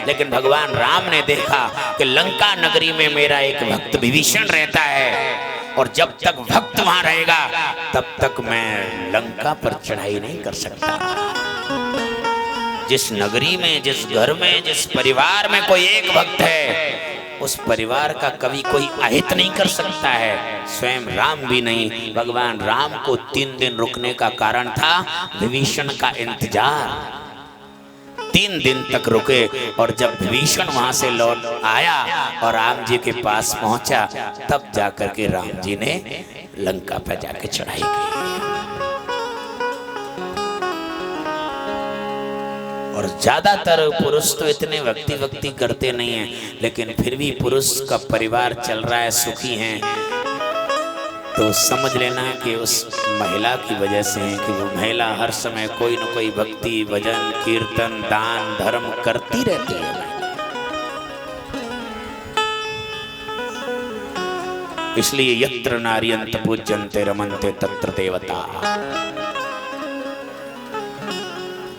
लेकिन भगवान राम ने देखा कि लंका नगरी में मेरा एक भक्त विभीषण रहता है, और जब तक भक्त वहां रहेगा तब तक मैं लंका पर चढ़ाई नहीं कर सकता। जिस नगरी में, जिस घर में, जिस परिवार में कोई एक भक्त है, उस परिवार का कभी कोई अहित नहीं कर सकता है, स्वयं राम भी नहीं। भगवान राम को 3 दिन रुकने का कारण था विभीषण का इंतजार। 3 दिन तक रुके, और जब विभीषण वहां से लौट आया और राम जी के पास पहुंचा, तब जाकर के राम जी ने लंका पर जाके चढ़ाई की। और ज्यादातर पुरुष तो इतने भक्ति करते नहीं हैं, लेकिन फिर भी पुरुष का परिवार चल रहा है, सुखी हैं, तो समझ लेना कि उस महिला की वजह से है कि वो महिला हर समय कोई न कोई भक्ति, भजन, कीर्तन, दान, धर्म करती रहती है। इसलिए यत्र नार्यन्त पूज्यन्ते रमन्ते तत्र देवता।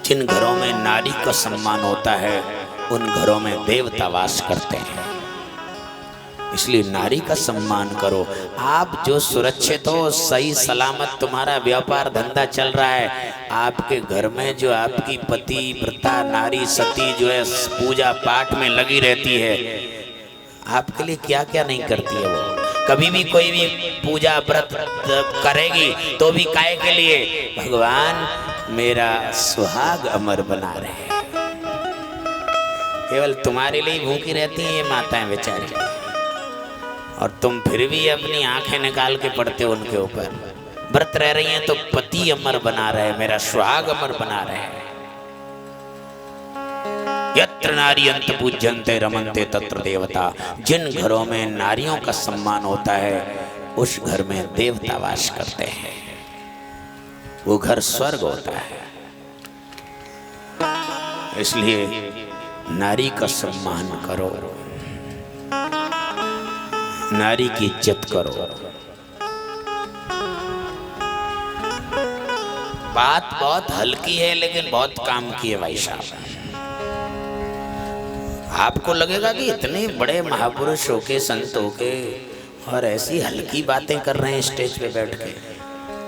जिन घरों में नारी का सम्मान होता है, उन घरों में देवता वास करते हैं। इसलिए नारी का सम्मान करो। आप जो सुरक्षित हो, सही सलामत तुम्हारा व्यापार धंधा चल रहा है, आपके घर में जो आपकी पति व्रता नारी सती जो है पूजा पाठ में लगी रहती है, आपके लिए क्या क्या नहीं करती है वो। कभी भी कोई भी पूजा व्रत करेगी तो भी काहे के लिए? भगवान मेरा सुहाग अमर बना रहे। केवल तुम्हारे लिए भूखी रहती हैं ये माताएं बेचारी, और तुम फिर भी अपनी आंखें निकाल के पड़ते हो उनके ऊपर। व्रत रह रही हैं तो पति अमर बना रहे, मेरा सुहाग अमर बना रहे। यत्र नार्यन्त पूज्यन्ते रमन्ते तत्र देवता। जिन घरों में नारियों का सम्मान होता है, उस घर में देवता वास करते हैं। वो घर स्वर्ग होता है। इसलिए नारी का सम्मान करो, नारी की इज्जत करो। बात बहुत हल्की है लेकिन बहुत काम की है भाई साहब। आपको लगेगा कि इतने बड़े महापुरुष होके, संत होके, और ऐसी हल्की बातें कर रहे हैं स्टेज पे बैठ के,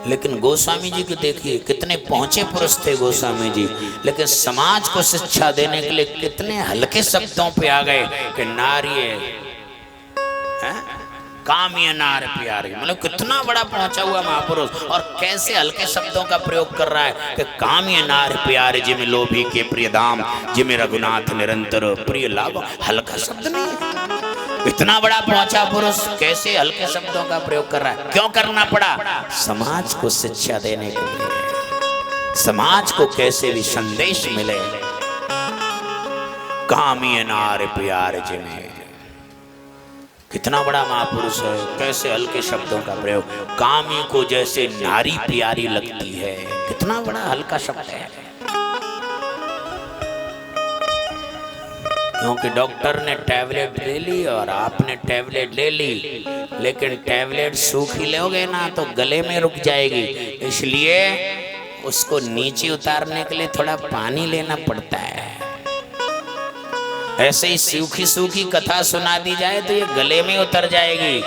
लेकिन गोस्वामी जी को देखिए, कितने पहुंचे पुरुष थे गोस्वामी जी, लेकिन समाज को शिक्षा देने के लिए कितने हल्के शब्दों पे आ गए कि नारी काम्य नार प्यारी। मतलब कितना बड़ा पहुंचा हुआ महापुरुष, और कैसे हल्के शब्दों का प्रयोग कर रहा है कि काम्य नार प्यारे जिम लोभी के प्रिय धाम, जिम रघुनाथ निरंतर प्रिय लाभ। हल्का शब्द नहीं है। इतना बड़ा पहुंचा पुरुष कैसे हल्के शब्दों का प्रयोग कर रहा है? क्यों करना पड़ा? समाज को शिक्षा देने के लिए, समाज को कैसे भी संदेश मिले। काम्य नार प्यारे जिम, कितना बड़ा महापुरुष है, कैसे हल्के शब्दों का प्रयोग। कामी को जैसे नारी प्यारी लगती है, कितना बड़ा हल्का शब्द है। क्योंकि डॉक्टर ने टैबलेट ले ली और आपने टैबलेट ले ली, लेकिन टैबलेट सूखी लोगे ना तो गले में रुक जाएगी, इसलिए उसको नीचे उतारने के लिए थोड़ा पानी लेना पड़ता है। ऐसे ही सूखी सूखी कथा सुना दी जाए तो ये गले में उतर जाएगी,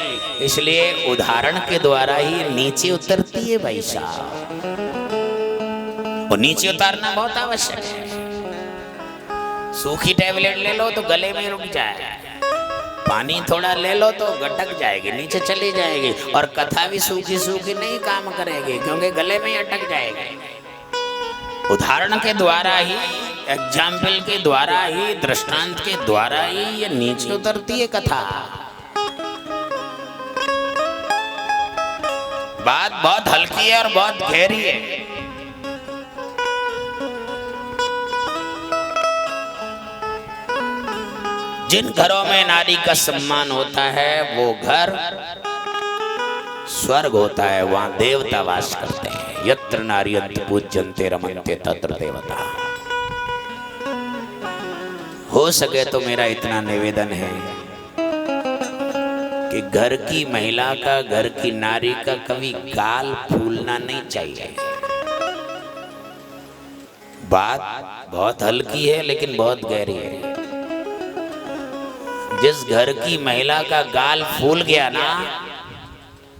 इसलिए उदाहरण के द्वारा ही नीचे उतरती है भाई साहब। और नीचे उतारना बहुत आवश्यक है। सूखी टैबलेट ले लो तो गले में रुक जाए, पानी थोड़ा ले लो तो गटक जाएगी, नीचे चली जाएगी। और कथा भी सूखी सूखी नहीं काम करेगी, क्योंकि गले में अटक जाएगी। उदाहरण के द्वारा ही, एग्जाम्पल के द्वारा ही, दृष्टांत के द्वारा ही ये नीचे उतरती है कथा। बात बहुत हल्की है और बहुत गहरी है। जिन घरों में नारी का सम्मान होता है वो घर स्वर्ग होता है, वहां देवता वास करते हैं। यत्र नार्यन्त पूज्यन्ते रमन्ते तत्र देवता। हो सके तो मेरा इतना निवेदन है कि घर की महिला का, घर की नारी का कभी गाल फूलना नहीं चाहिए। बात बहुत हल्की है लेकिन बहुत गहरी है। जिस घर की महिला का गाल फूल गया ना,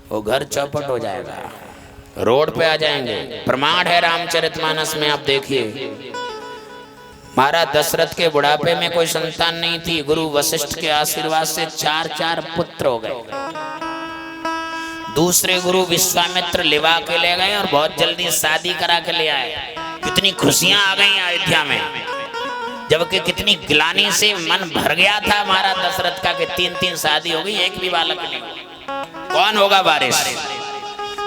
वो घर चौपट हो जाएगा, रोड पे आ जाएंगे। प्रमाण है रामचरितमानस में, आप देखिए। महाराज दशरथ के बुढ़ापे में कोई संतान नहीं थी, गुरु वशिष्ठ के आशीर्वाद से 4 पुत्र हो गए। दूसरे गुरु विश्वामित्र लिवा के ले गए और बहुत जल्दी शादी करा के ले आए। कितनी खुशियां आ गई अयोध्या में, जबकि कितनी गिलानी से मन भर गया था महाराज दशरथ का कि 3 शादी हो गई, एक भी बालक नहीं, कौन होगा वारिस।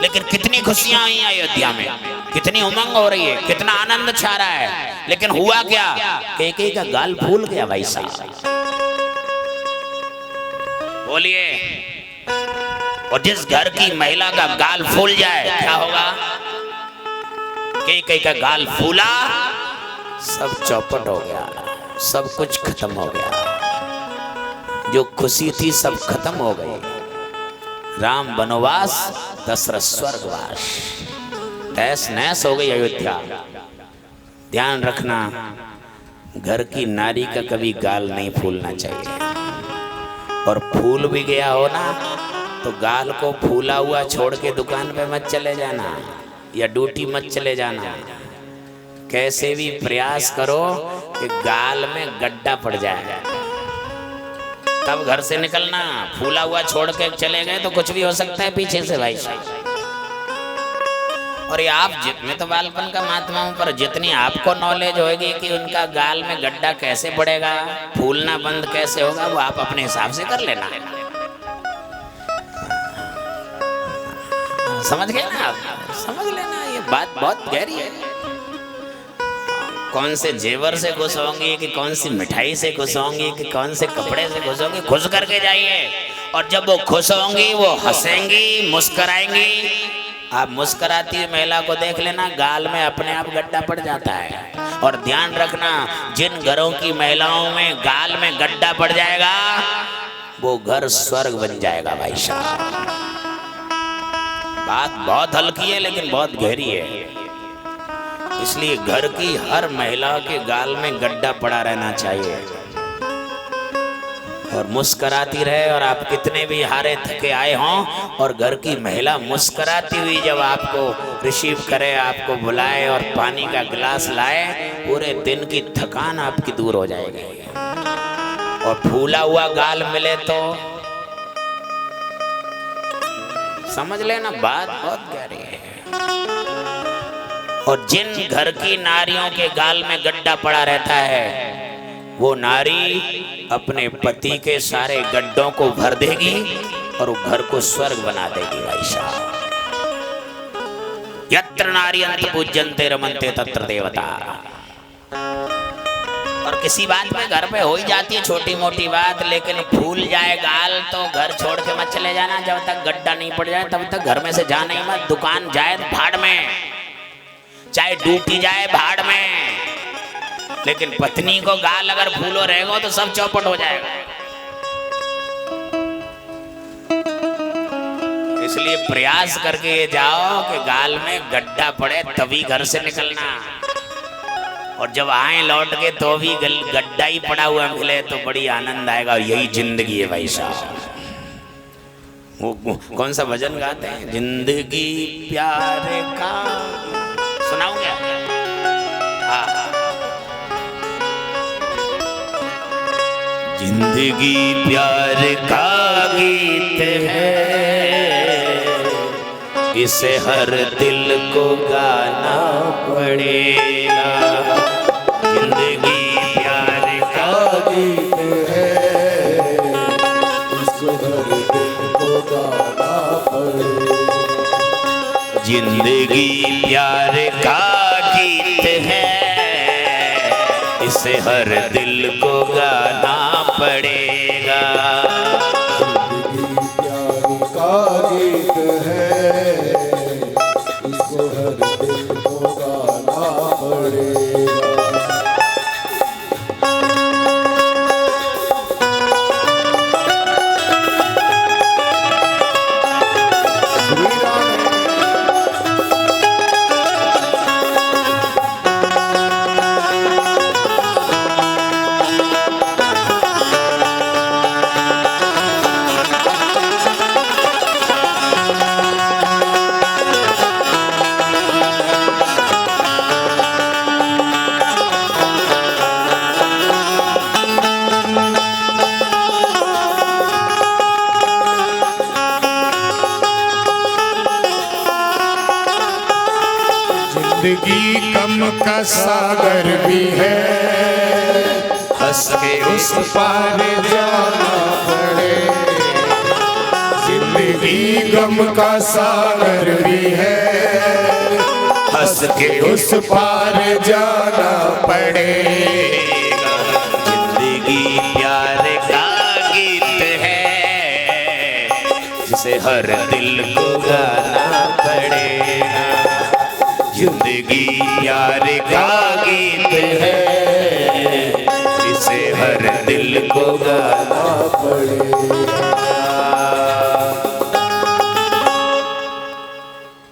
लेकिन कितनी खुशियां हुई अयोध्या में, कितनी उमंग हो रही है, कितना आनंद छा रहा है। लेकिन हुआ क्या, कैकेयी का गाल फूल गया भाई साहब। बोलिए, और जिस घर की महिला का गाल फूल जाए क्या होगा? कैकेयी का गाल फूला, सब चौपट हो गया, सब कुछ खत्म हो गया। जो खुशी थी सब खत्म हो गई। राम वनवास, दशरथ स्वर्गवास, तैस नैस हो गई अयोध्या। ध्यान रखना, घर की नारी का कभी गाल नहीं फूलना चाहिए। और फूल भी गया हो ना, तो गाल को फूला हुआ छोड़ के दुकान पे मत चले जाना, या ड्यूटी मत चले जाना। कैसे भी प्रयास करो कि गाल में गड्ढा पड़ जाए, तब घर से निकलना। फूला हुआ छोड़ के चले गए तो कुछ भी हो सकता है पीछे से भाई साहब। और ये आप मैं तो बालपन का महात्मा हूं, पर जितनी आपको नॉलेज होगी कि उनका गाल में गड्ढा कैसे पड़ेगा, फूलना बंद कैसे होगा, वो आप अपने हिसाब से कर लेना। समझ गए ना आप? समझ लेना, ये बात बहुत गहरी है। कौन से जेवर से खुश होंगी, कि कौन सी मिठाई से खुश होंगी, कि कौन से कपड़े से खुश होंगी, खुश करके जाइए। और जब वो खुश होंगी, वो हंसेंगी, मुस्कुराएंगी। आप मुस्कुराती हुई महिला को देख लेना, गाल में अपने आप गड्ढा पड़ जाता है। और ध्यान रखना, जिन घरों की महिलाओं में गाल में गड्ढा पड़ जाएगा, वो घर स्वर्ग बन जाएगा भाई साहब। बात बहुत हल्की है लेकिन बहुत गहरी है। इसलिए घर की हर महिला के गाल में गड्ढा पड़ा रहना चाहिए, और मुस्कुराती रहे। और आप कितने भी हारे थके आए हों, और घर की महिला मुस्कुराती हुई जब आपको रिसीव करे, आपको बुलाए और पानी का गिलास लाए, पूरे दिन की थकान आपकी दूर हो जाएगी। और फूला हुआ गाल मिले तो समझ लेना, बात बहुत गहरी है। और जिन घर की नारियों के गाल में गड्ढा पड़ा रहता है, वो नारी अपने पति के सारे गड्ढों को भर देगी और वो घर को स्वर्ग बना देगी भाई साहब। यत्र नार्यन्त पूज्यन्ते रमन्ते तत्र देवता। और किसी बात में घर पे हो ही जाती है छोटी मोटी बात, लेकिन फूल जाए गाल तो घर छोड़ के मत चले जाना। जब तक गड्ढा नहीं पड़ जाए तब तक घर में से जाना ही मत। दुकान जाए भाड़ में, चाहे ड्यूटी जाए भाड़ में, लेकिन पत्नी को गाल अगर फूलो रहेगा तो सब चौपट हो जाएगा। इसलिए प्रयास करके जाओ कि गाल में गड्ढा पड़े तभी घर से निकलना। और जब आए लौट के तो भी गड्ढा ही पड़ा हुआ मिले तो बड़ी आनंद आएगा। और यही जिंदगी है भाई साहब। वो कौन सा भजन गाते हैं, जिंदगी प्यार का, सुनाऊं क्या? हाँ, जिंदगी प्यार का गीत है, इसे हर दिल को गाना पड़ेगा। जिंदगी प्यार का गीत है, इसे हर दिल को गाना पड़ेगा। जिंदगी प्यार का गीत है, इसे हर दिल को गाना पड़ेगा। जिंदगी प्यार का गीत है, इसको हर दिल को गाना पड़ेगा। जिंदगी गम का सागर भी है, हंस के उस पार जाना पड़े। जिंदगी गम का सागर भी है, हंस के उस पार जाना पड़ेगा। जिंदगी प्यार का गीत है, जिसे हर दिल को गाना पड़ेगा। जिंदगी प्यार का गीत है, जिसे हर दिल को गाना पड़ेगा।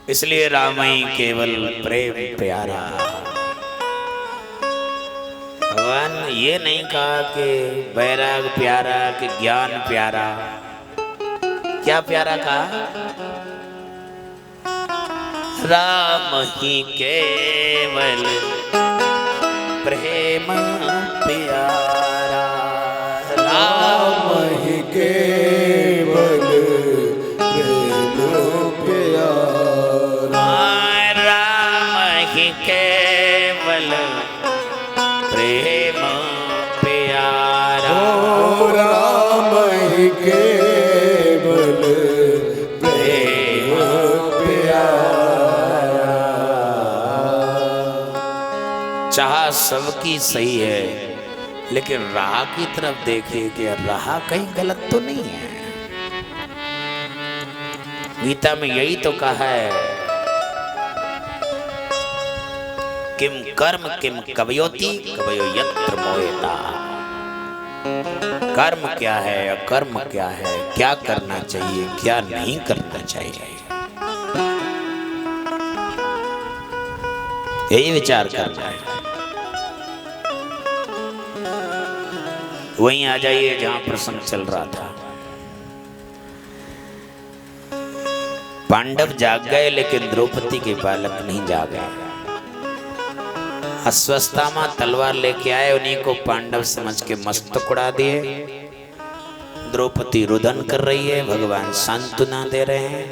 इसलिए रामई केवल प्रेम प्यारा। भगवान ये नहीं कहा कि वैराग प्यारा कि ज्ञान प्यारा। क्या प्यारा कहा? राम ही केवल प्रेम प्यारा। राम ही केवल प्रेम प्यारा। राम ही केवल प्रेम प्यारा। राम ही केवल प्रेम प्यारा। चाह सबकी सही है, लेकिन राह की तरफ देखिए कि राह कहीं गलत तो नहीं है। गीता में यही तो कहा है, किम कर्म किम कवयोति कवयो यत्र मोहिता। कर्म क्या है, अकर्म क्या है, क्या करना चाहिए, क्या नहीं करना चाहिए, यही विचार करना है। वहीं आ जाइए जहां प्रसंग चल रहा था। पांडव जाग गए, लेकिन द्रौपदी के बालक नहीं जागे। अस्वस्थामा तलवार लेके आए, उन्हीं को पांडव समझ के मस्तक उड़ा दिए। द्रौपदी रुदन कर रही है, भगवान सांत्वना दे रहे हैं।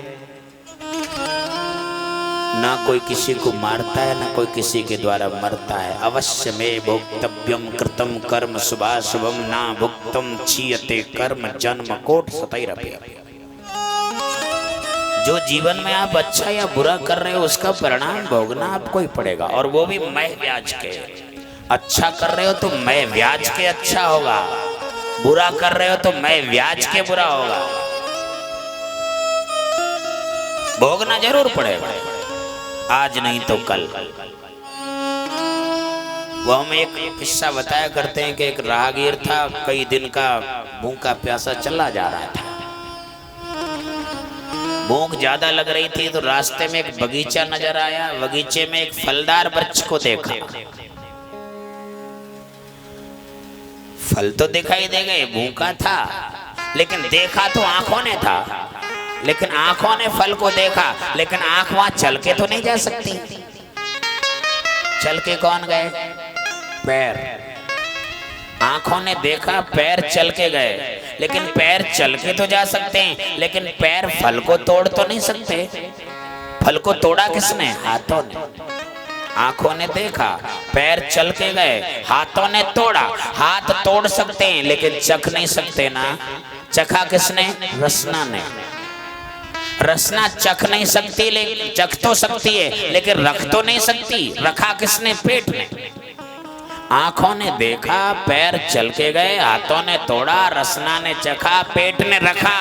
ना कोई किसी को मारता है, ना कोई किसी के द्वारा मरता है। अवश्य में भोक्तव्यम कृतम कर्म शुभाशुभम ना भुक्तम क्षीयते कर्म जन्म कोट सतैरपि। जो जीवन में आप अच्छा या बुरा कर रहे हो, उसका परिणाम भोगना आपको ही पड़ेगा, और वो भी मैं ब्याज के। अच्छा कर रहे हो तो मैं ब्याज के अच्छा होगा, बुरा कर रहे हो तो मैं ब्याज के बुरा होगा। भोगना जरूर पड़ेगा, आज नहीं तो कल। वो हम एक किस्सा बताया करते हैं कि एक राहगीर था, कई दिन का भूखा प्यासा चला जा रहा था। भूख ज्यादा लग रही थी तो रास्ते में एक बगीचा नजर आया। बगीचे में एक फलदार वृक्ष को देखा। फल तो दिखाई दे गए, भूखा था, लेकिन देखा तो आंखों ने था। लेकिन आंखों ने फल को देखा, लेकिन आंख वहां चल के तो नहीं जा सकती। चल के कौन गए? पैर। आंखों ने देखा, पैर चल के गए, लेकिन पैर चल के तो जा सकते हैं, लेकिन पैर फल को तोड़ तो नहीं सकते। फल को तोड़ा किसने? हाथों ने। आंखों ने देखा, पैर चल के गए, हाथों ने तोड़ा। हाथ तोड़ सकते हैं, लेकिन चख नहीं सकते ना। चखा किसने? रसना ने। रसना चख नहीं सकती, लेकिन चख तो सकती है, लेकिन रख तो नहीं सकती। रखा किसने? पेट ने। आंखों ने देखा, पैर चल के गए, हाथों ने तोड़ा, रसना ने चखा, पेट ने रखा।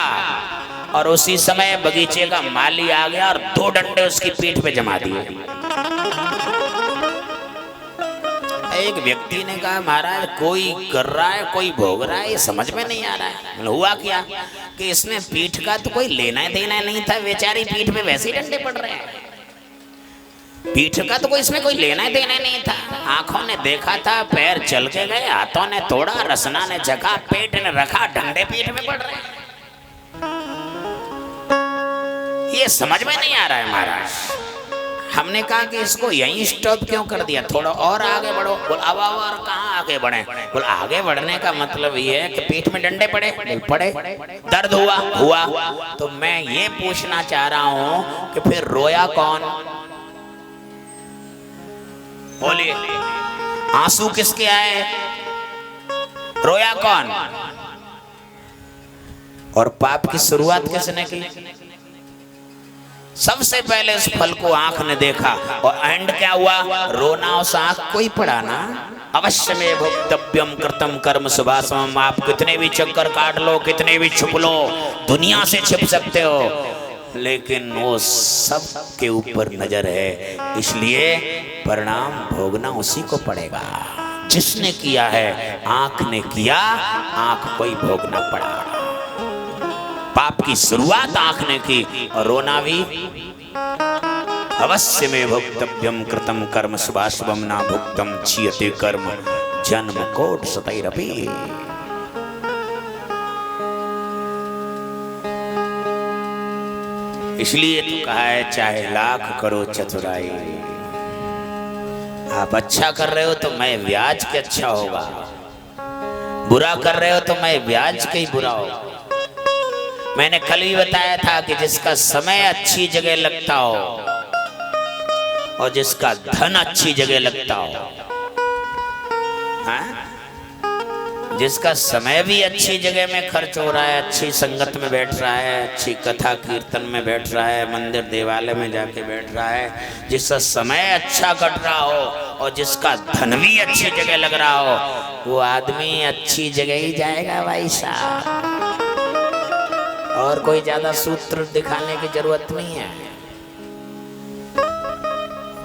और उसी समय बगीचे का माली आ गया और 2 डंडे उसकी पीठ पे जमा दिए। एक व्यक्ति ने कहा, महाराज कोई कर रहा है, कोई भोग रहा है, ये समझ में नहीं आ रहा है। हुआ क्या कि इसने पीठ का तो कोई लेना देना नहीं था, बेचारी पीठ पे वैसे ही डंडे पड़ रहे हैं। पीठ का तो कोई इसमें कोई लेना देना नहीं था। आंखों ने देखा था, पैर चल के गए, हाथों ने तोड़ा, रसना ने चखा, पेट ने रखा, डंडे पीठ में पड़ रहे हैं। ये समझ में नहीं आ रहा है महाराज। हमने कहा कि इसको यहीं स्टॉप क्यों कर दिया, थोड़ा और आगे बढ़ो। बोल अब और कहाँ आगे बढ़े? बोल आगे बढ़ने का मतलब ये है कि पीठ में डंडे पड़े? पड़े। दर्द हुआ। तो मैं ये पूछना चाह रहा हूँ कि फिर रोया कौन? बोलिए, आंसू किसके आए? रोया कौन? और पाप की शुरुआत किसने की? सबसे पहले उस फल को आंख ने देखा, और एंड क्या हुआ? रोना उस आंख को ही पड़ा ना। अवश्य में भोक्तव्यम कृतम कर्म शुभाशमम। आप कितने भी चक्कर काट लो, कितने भी छुप लो, दुनिया से छिप सकते हो, लेकिन वो सब के ऊपर नजर है, इसलिए परिणाम भोगना उसी को पड़ेगा जिसने किया है। आंख ने किया, आंख को ही भोगना पड़ा। पाप की शुरुआत आंख ने की, और रोना भी। अवश्य में भोक्तव्यम कृतम कर्म शुभाशुभम ना भुक्तम क्षीयते कर्म जन्म कोट सतैरपि। इसलिए तो कहा है, चाहे लाख करो चतुराई, आप अच्छा कर रहे हो तो मैं ब्याज के अच्छा होगा, बुरा कर रहे हो तो मैं ब्याज के ही बुरा होगा। मैंने कल भी बताया था कि जिसका समय अच्छी जगह लगता हो और जिसका धन अच्छी जगह लगता हो, हाँ? जिसका समय भी अच्छी जगह में खर्च हो रहा है, अच्छी संगत में बैठ रहा है, अच्छी कथा कीर्तन में बैठ रहा है, मंदिर देवालय में जाके बैठ रहा है, जिसका समय अच्छा कट रहा हो और जिसका धन भी अच्छी जगह लग रहा हो, वो आदमी अच्छी जगह ही जाएगा भाई साहब। और कोई ज्यादा सूत्र दिखाने की जरूरत नहीं है।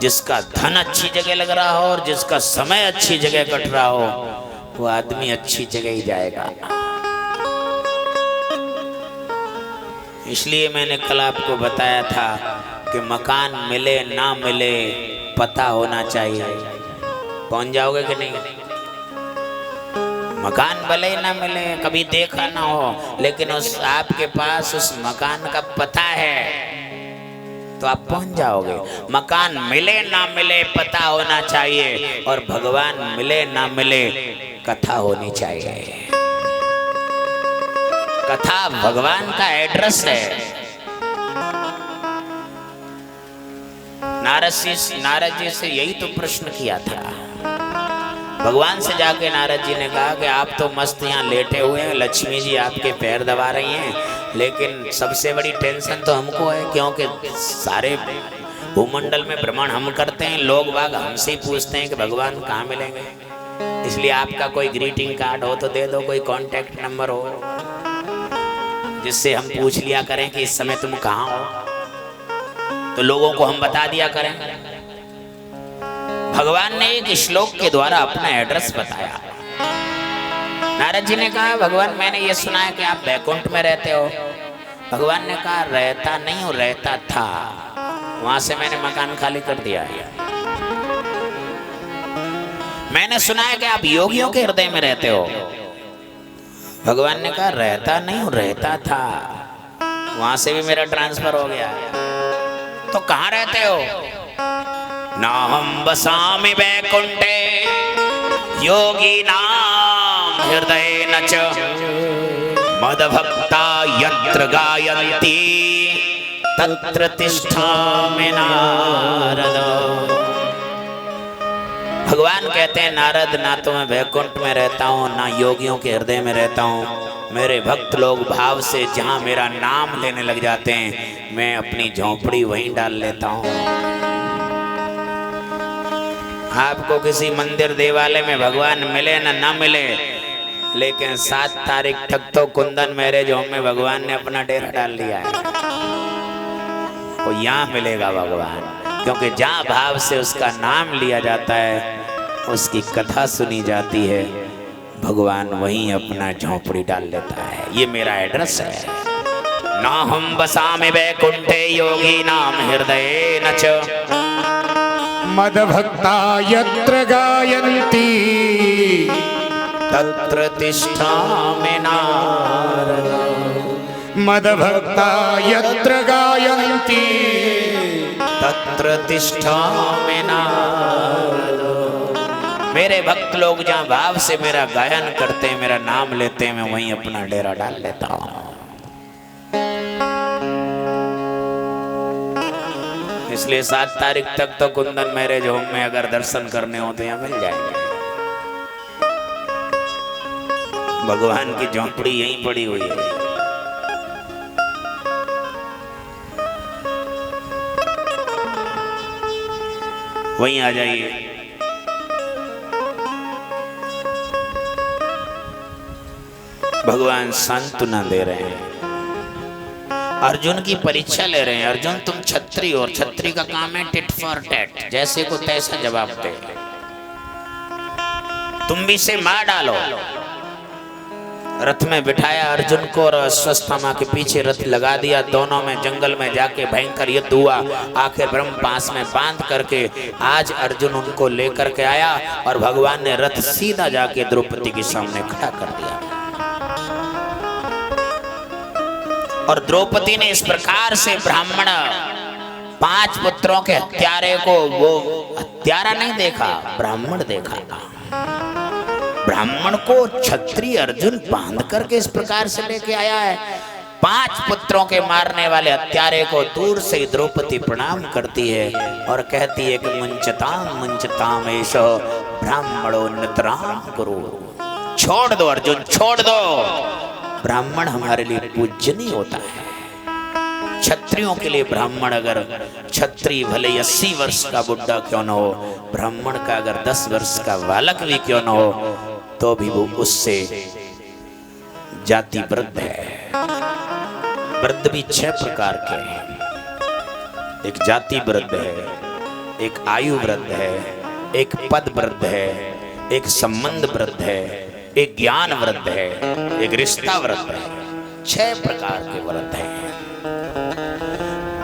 जिसका धन अच्छी जगह लग रहा हो और जिसका समय अच्छी जगह कट रहा हो, वो आदमी अच्छी जगह ही जाएगा। इसलिए मैंने कल आपको बताया था कि मकान मिले ना मिले पता होना चाहिए। पहुंच जाओगे कि नहीं? मकान भले ही ना मिले, कभी देखा ना हो, लेकिन उस आपके पास उस मकान का पता है तो आप पहुंच जाओगे। मकान मिले ना मिले पता होना चाहिए, और भगवान मिले ना मिले कथा होनी चाहिए। कथा भगवान का एड्रेस है। नारद जी से यही तो प्रश्न किया था। भगवान से जाके नारद जी ने कहा कि आप तो मस्त यहाँ लेटे हुए हैं, लक्ष्मी जी आपके पैर दबा रही हैं, लेकिन सबसे बड़ी टेंशन तो हमको है, क्योंकि सारे भूमंडल में भ्रमण हम करते हैं, लोग बाग हमसे ही पूछते हैं कि भगवान कहाँ मिलेंगे। इसलिए आपका कोई ग्रीटिंग कार्ड हो तो दे दो, कोई कांटेक्ट नंबर हो जिससे हम पूछ लिया करें कि इस समय तुम कहाँ हो, तो लोगों को हम बता दिया करें। भगवान ने एक श्लोक के द्वारा अपना एड्रेस बताया। नारद जी ने कहा, भगवान मैंने ये सुना है कि आप बैकुंठ में रहते हो। भगवान ने कहा, रहता नहीं हूँ, रहता था, वहां से मैंने मकान खाली कर दिया है। मैंने सुना है कि आप योगियों के हृदय में रहते हो। भगवान ने कहा, रहता नहीं हूँ, रहता था, वहां से भी मेरा ट्रांसफर हो गया है। तो कहाँ रहते हो? ना हम बसामि वैकुंठे योगी नाम हृदय नच मदभक्ता यत्र गायन्ति तत्र तिष्ठामि नारद। भगवान कहते हैं, नारद ना तो मैं वैकुंठ में रहता हूँ, ना योगियों के हृदय में रहता हूँ। मेरे भक्त लोग भाव से जहाँ मेरा नाम लेने लग जाते हैं, मैं अपनी झोंपड़ी वहीं डाल लेता हूँ। आपको किसी मंदिर देवालय में भगवान मिले ना मिले, लेकिन 7 तारीख तक तो कुंदन मैरिज होम में भगवान ने अपना डेरा डाल लिया है। तो यहाँ मिलेगा भगवान, क्योंकि जहाँ भाव से उसका नाम लिया जाता है, उसकी कथा सुनी जाती है, भगवान वहीं अपना झोंपड़ी डाल लेता है। ये मेरा एड्रेस है। ना हम बसामि वैकुंठे योगी नाम हृदय नच मदभक्ता यत्र गायन्ति तत्र तिष्ठामि नारद। मदभक्ता यत्र गायन्ति तत्र तिष्ठामि नारद। मेरे भक्त लोग जहाँ भाव से मेरा गायन करते हैं, मेरा नाम लेते हैं, मैं वहीं अपना डेरा डाल लेता हूँ। इसलिए 7 तारीख तक तो कुंदन मैरिज होम में अगर दर्शन करने हो तो यहाँ मिल जाएंगे। भगवान की झोंपड़ी यहीं पड़ी हुई है। वहीं आ जाइए। भगवान सांत्वना दे रहे हैं, अर्जुन की परीक्षा ले रहे हैं। अर्जुन तुम छत्री हो, और छत्री का काम है टिट फॉर टैट, जैसे को तैसा जवाब दे। तुम भी से मार डालो। रथ में बिठाया अर्जुन को और अश्वत्थामा के पीछे रथ लगा दिया। दोनों में जंगल में जाके भयंकर युद्ध हुआ। आखिर ब्रह्म पास में बांध करके आज अर्जुन उनको लेकर के आया और भगवान ने रथ सीधा जाके द्रौपदी के सामने खड़ा कर दिया। और द्रौपदी ने इस प्रकार से ब्राह्मण 5 पुत्रों के हत्यारे को, वो हत्यारा नहीं देखा, ब्राह्मण देखा। ब्राह्मण को क्षत्रिय अर्जुन बांध करके इस प्रकार से लेके आया है। 5 पुत्रों के मारने वाले हत्यारे को दूर से द्रौपदी प्रणाम करती है और कहती है कि मुंचताम एषो ब्राह्मणो नितराम गुरु। छोड़ दो अर्जुन, छोड़ दो। ब्राह्मण हमारे लिए पूजनीय होता है। क्षत्रियों के लिए ब्राह्मण, अगर क्षत्रिय भले 80 वर्ष का बुढ़ा क्यों न हो, ब्राह्मण का अगर 10 वर्ष का बालक भी क्यों न हो, तो भी वो उससे जाति वृद्ध है। वृद्ध भी 6 प्रकार के हैं। एक जाति वृद्ध है, एक आयु वृद्ध है, एक पद वृद्ध है, एक संबंध वृद्ध है, एक ज्ञान वृद्ध है, एक रिश्ता वृद्ध है। 6 प्रकार के वृद्ध हैं।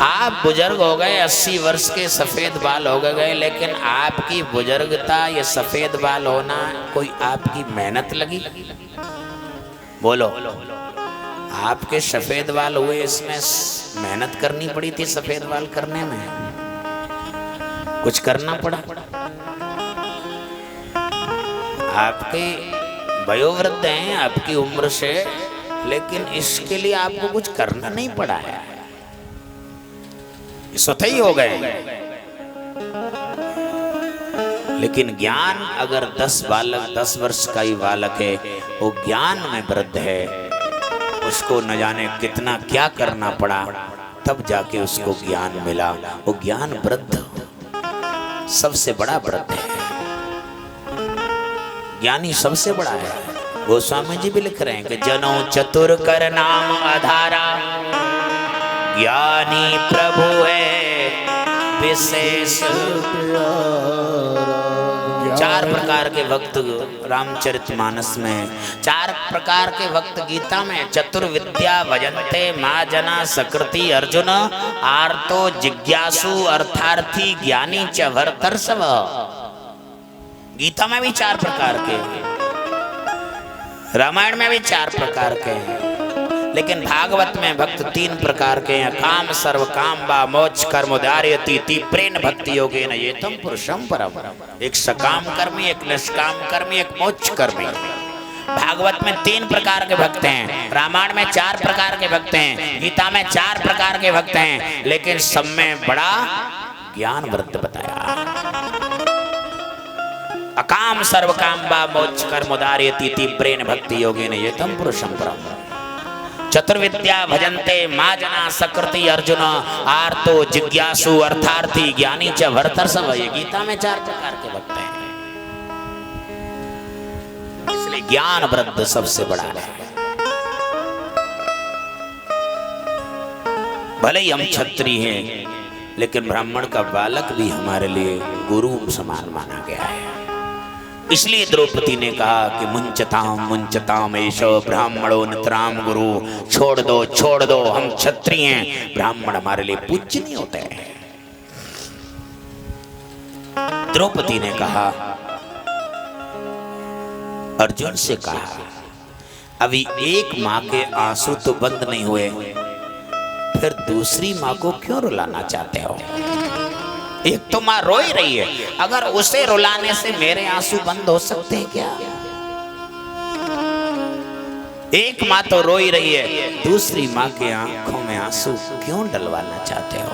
आप बुजुर्ग हो गए, 80 वर्ष के, सफेद बाल हो गए, लेकिन आपकी बुजुर्गता, ये सफेद बाल होना, कोई आपकी मेहनत लगी? बोलो, आपके सफेद बाल हुए, इसमें मेहनत करनी पड़ी थी? सफेद बाल करने में कुछ करना पड़ा? आपके वयोवृद्ध हैं आपकी उम्र से, लेकिन इसके लिए आपको कुछ करना नहीं पड़ा है, स्वतः ही हो गए। लेकिन ज्ञान, अगर 10 वर्ष का ही बालक है, वो ज्ञान में वृद्ध है, उसको न जाने कितना क्या करना पड़ा, तब जाके उसको ज्ञान मिला। वो ज्ञान वृद्ध सबसे बड़ा वृद्ध है। ज्ञानी सबसे बड़ा है। गोस्वामी जी भी लिख रहे हैं कि जनो चतुर कर नाम आधारा, ज्ञानी प्रभु है विशेष। 4 प्रकार के भक्त रामचरितमानस में, 4 प्रकार के भक्त गीता में। चतुर्विद्या भजन्ते माँ जना सकृति अर्जुन, आर्तो जिज्ञासु अर्थार्थी ज्ञानी च भरतर्षभ। गीता में भी 4 प्रकार के, रामायण में भी 4 प्रकार के हैं, लेकिन भागवत में भक्त 3 प्रकार के हैं। काम सर्व काम बा मोक्ष कर्म उदार्यति तीव्रेण भक्ति योगेन येतम पुरुषम परम। एक सकाम कर्मी, एक निष्काम कर्मी, एक मोक्ष कर्मी। भागवत में 3 प्रकार के भक्त हैं, रामायण में 4 प्रकार के भक्त हैं, गीता में 4 प्रकार के भक्त हैं, लेकिन सब में बड़ा ज्ञान वृद्ध बताया। अकाम सर्व काम बा मोक्ष कर्म उदार्यति तीव्रेण भक्ति योगेन येतम पुरुषम परम। चतुर्विद्या भजन्ते माँ जना सकृति अर्जुन, आर्तो जिज्ञासु अर्थार्थी ज्ञानी च भरतर्षभ। ये गीता में 4 प्रकार के भक्त हैं। इसलिए ज्ञान वृद्ध सबसे बड़ा है। भले ही हम क्षत्रिय हैं, लेकिन ब्राह्मण का बालक भी हमारे लिए गुरु समान माना गया है। इसलिए द्रौपदी ने कहा कि मुंचताम एषो ब्राह्मणो नितराम गुरु। छोड़ दो, छोड़ दो, हम क्षत्रिय हैं, ब्राह्मण हमारे लिए पूजनीय होते हैं। द्रौपदी ने कहा, अर्जुन से कहा, अभी एक माँ के आंसू तो बंद नहीं हुए, फिर दूसरी माँ को क्यों रुलाना चाहते हो? एक तो माँ रो ही रही है, अगर उसे रुलाने से मेरे आंसू बंद हो सकते हैं क्या? एक माँ तो रो ही रही है, दूसरी माँ के आंखों में आंसू क्यों डलवाना चाहते हो?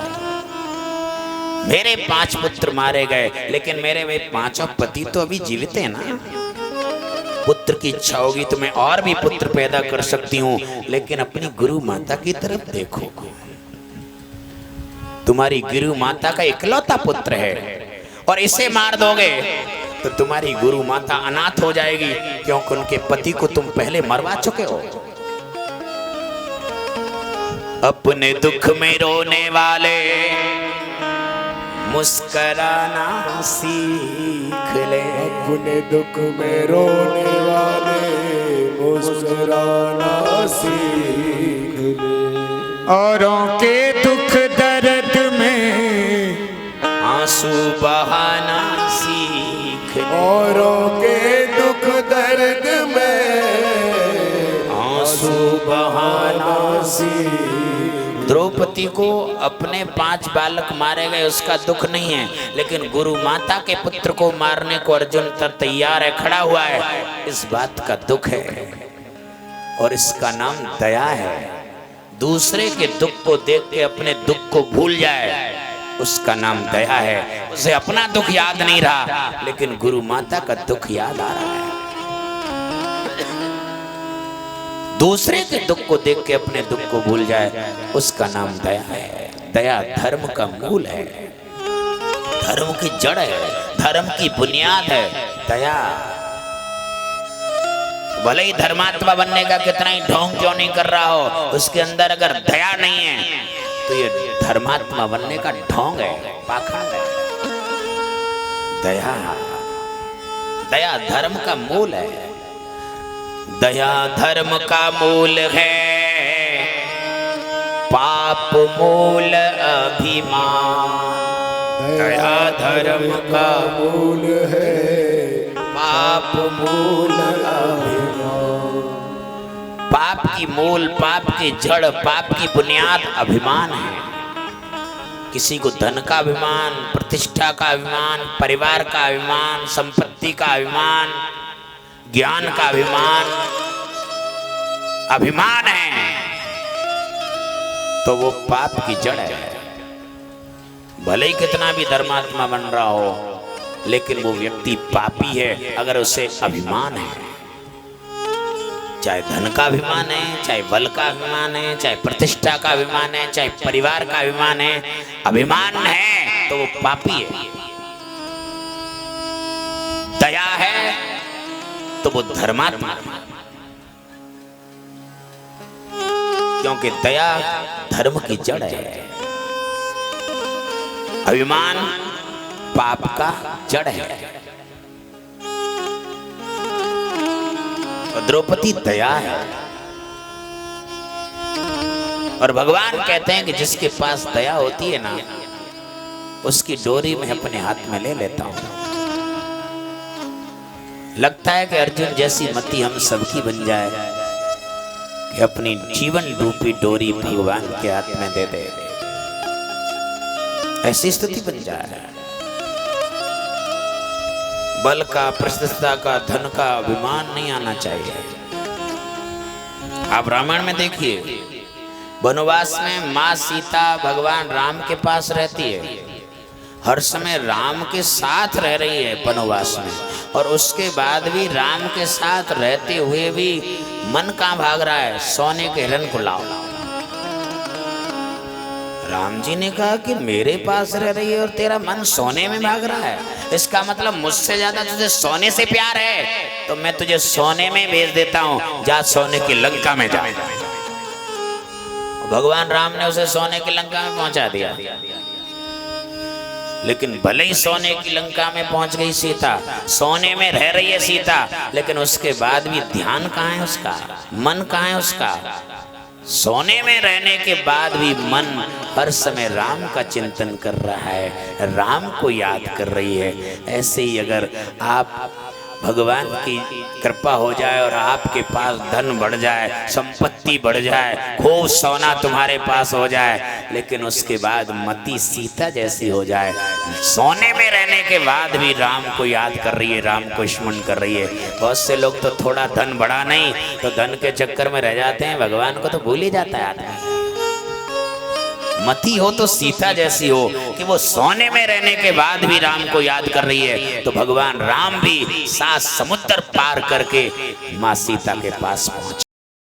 मेरे 5 पुत्र मारे गए, लेकिन मेरे वे 5 पति तो अभी जीवित हैं ना। पुत्र की इच्छा होगी तो मैं और भी पुत्र पैदा कर सकती हूँ, लेकिन अपनी गुरु माता की तरफ देखो। तुम्हारी गुरु माता का इकलौता पुत्र है और इसे मार दोगे तो तुम्हारी गुरु माता अनाथ हो जाएगी, क्योंकि उनके पति को तुम पहले मरवा चुके हो। अपने दुख में रोने वाले मुस्कुराना सीख ले। अपने दुख में रोने वाले मुस्कुराना सीख ले। औरों के दुख दर्द में आंसू बहाना सीख ले। औरों के दुख दर्द में आंसू बहाना सीख। द्रौपदी को अपने 5 बालक मारे गए उसका दुख नहीं है, लेकिन गुरु माता के पुत्र को मारने को अर्जुन तैयार है, खड़ा हुआ है, इस बात का दुख है। और इसका नाम दया है। दूसरे के दुख को देख के अपने दुख को भूल जाए, उसका नाम दया है। उसे अपना दुख याद नहीं रहा, लेकिन गुरु माता का दुख याद आ रहा है। दूसरे के दुख को देख के अपने दुख को भूल जाए, उसका नाम दया है। दया धर्म का मूल है, धर्म की जड़ है, धर्म की बुनियाद है दया। भले ही धर्मात्मा बनने का कितना ही ढोंग क्यों नहीं कर रहा हो, उसके अंदर अगर दया नहीं है तो ये धर्मात्मा बनने का ढोंग है, पाखंड है। दया, दया धर्म का मूल है। दया धर्म का मूल है, पाप मूल अभिमान। दया धर्म का मूल है, पाप मूल अभिमान। पाप की मूल, पाप की जड़, पाप की बुनियाद अभिमान है। किसी को धन का अभिमान, प्रतिष्ठा का अभिमान, परिवार का अभिमान, संपत्ति का अभिमान, ज्ञान का अभिमान, अभिमान है तो वो पाप की जड़ है। भले ही कितना भी धर्मात्मा बन रहा हो, लेकिन वो व्यक्ति पापी है अगर उसे अभिमान है। चाहे धन का अभिमान है, चाहे बल का अभिमान है, चाहे प्रतिष्ठा का अभिमान है, चाहे परिवार का अभिमान है, अभिमान है तो वो पापी है। दया है तो वो धर्मात्मा, क्योंकि दया धर्म की जड़ है। अभिमान पाप का जड़ है। और द्रौपदी दया है। और भगवान कहते हैं कि जिसके पास दया होती है ना, उसकी डोरी में अपने हाथ में ले लेता हूं। लगता है कि अर्जुन जैसी मति हम सबकी बन जाए कि अपनी जीवन रूपी डोरी भगवान के हाथ में दे दे, ऐसी स्थिति बन जाए। बल का, प्रतिष्ठा का, धन का अभिमान नहीं आना चाहिए। आप रामायण में देखिए, वनवास में माँ सीता भगवान राम के पास रहती है, हर समय राम के साथ रह रही है वनवास में, और उसके बाद भी राम के साथ रहते हुए भी मन कहाँ भाग रहा है? सोने के हिरण को लाओ। राम जी ने कहा कि मेरे पास रह रही है और तेरा मन सोने में भाग रहा है, इसका मतलब मुझसे ज्यादा तुझे सोने से प्यार है, तो मैं तुझे सोने में भेज देता हूँ, जा सोने की लंका में जा। भगवान राम ने उसे सोने की लंका में पहुंचा दिया। लेकिन भले ही सोने की लंका में पहुंच गई सीता, सोने में रह रही है सीता, लेकिन उसके बाद भी ध्यान कहाँ है उसका? मन कहाँ है उसका? सोने में रहने के बाद भी मन हर समय राम का चिंतन कर रहा है, राम को याद कर रही है। ऐसे ही अगर आप भगवान की कृपा हो जाए और आपके पास धन बढ़ जाए, संपत्ति बढ़ जाए, खूब सोना तुम्हारे पास हो जाए, लेकिन उसके बाद मति सीता जैसी हो जाए, सोने में रहने के बाद भी राम को याद कर रही है, राम को स्मरण कर रही है। बहुत से लोग तो थोड़ा धन बढ़ा नहीं तो धन के चक्कर में रह जाते हैं, भगवान को तो भूल ही जाता है आदमी। मती हो तो सीता जैसी हो कि वो सोने में रहने के बाद भी राम को याद कर रही है, तो भगवान राम भी 7 समुद्र पार करके माँ सीता के पास पहुंचे।